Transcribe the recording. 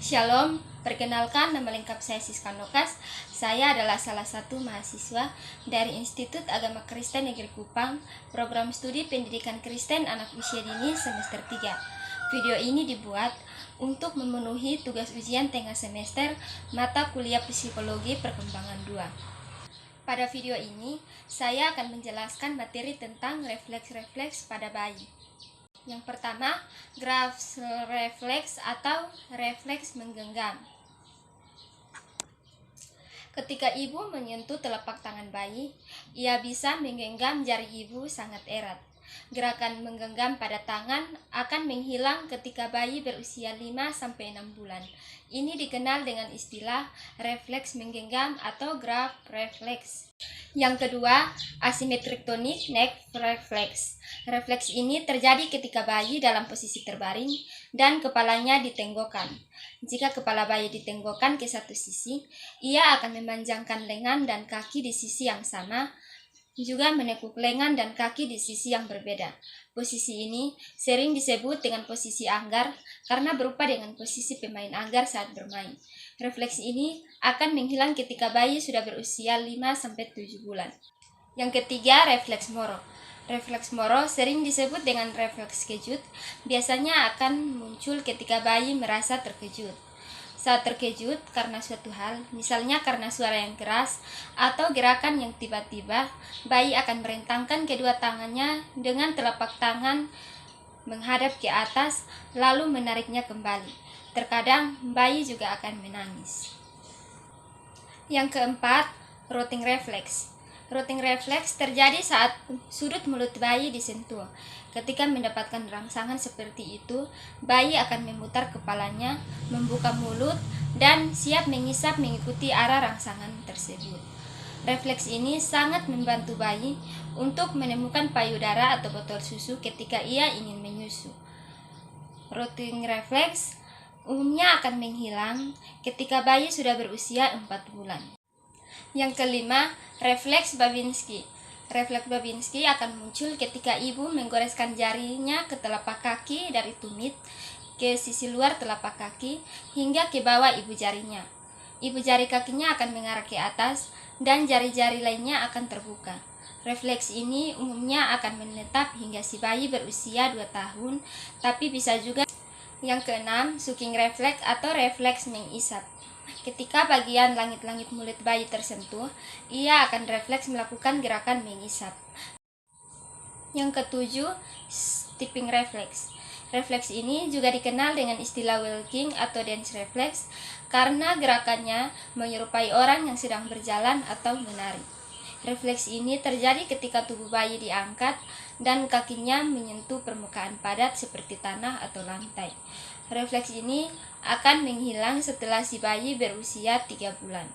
Shalom, perkenalkan nama lengkap saya Siska Nokas. Saya adalah salah satu mahasiswa dari Institut Agama Kristen Negeri Kupang, program studi pendidikan Kristen anak usia dini semester 3. Video ini dibuat untuk memenuhi tugas ujian tengah semester mata kuliah psikologi perkembangan 2. Pada video ini, saya akan menjelaskan materi tentang refleks-refleks pada bayi. Yang pertama, graf refleks atau refleks menggenggam. Ketika ibu menyentuh telapak tangan bayi, ia bisa menggenggam jari ibu sangat erat. Gerakan menggenggam pada tangan akan menghilang ketika bayi berusia 5-6 bulan. Ini dikenal dengan istilah refleks menggenggam atau graf refleks. Yang kedua, asimetriktonic neck reflex. Refleks ini terjadi ketika bayi dalam posisi terbaring dan kepalanya ditenggokkan. Jika kepala bayi ditenggokkan ke satu sisi, ia akan memanjangkan lengan dan kaki di sisi yang sama, juga menekuk lengan dan kaki di sisi yang berbeda. Posisi ini sering disebut dengan posisi anggar karena berupa dengan posisi pemain anggar saat bermain. Refleks ini akan menghilang ketika bayi sudah berusia 5-7 bulan. Yang ketiga, refleks Moro. Refleks Moro sering disebut dengan refleks kejut, biasanya akan muncul ketika bayi merasa terkejut. Saat terkejut karena suatu hal, misalnya karena suara yang keras atau gerakan yang tiba-tiba, bayi akan merentangkan kedua tangannya dengan telapak tangan menghadap ke atas, lalu menariknya kembali. Terkadang bayi juga akan menangis. Yang keempat, rotting reflex. Rotting reflex terjadi saat sudut mulut bayi disentuh. Ketika mendapatkan rangsangan seperti itu, bayi akan memutar kepalanya, membuka mulut, dan siap mengisap mengikuti arah rangsangan tersebut. Refleks ini sangat membantu bayi untuk menemukan payudara atau botol susu ketika ia ingin menyusu. Rotting reflex umumnya akan menghilang ketika bayi sudah berusia 4 bulan. Yang kelima, refleks Babinski. Refleks Babinski akan muncul ketika ibu menggoreskan jarinya ke telapak kaki dari tumit ke sisi luar telapak kaki hingga ke bawah ibu jarinya. Ibu jari kakinya akan mengarah ke atas dan jari-jari lainnya akan terbuka. Refleks ini umumnya akan menetap hingga si bayi berusia 2 tahun, tapi bisa juga. Yang keenam, sucking reflex atau refleks mengisap. Ketika bagian langit-langit mulut bayi tersentuh, ia akan refleks melakukan gerakan mengisap. Yang ketujuh, stepping reflex. Refleks ini juga dikenal dengan istilah walking atau dance reflex karena gerakannya menyerupai orang yang sedang berjalan atau menari. Refleks ini terjadi ketika tubuh bayi diangkat dan kakinya menyentuh permukaan padat seperti tanah atau lantai. Refleks ini akan menghilang setelah si bayi berusia 3 bulan.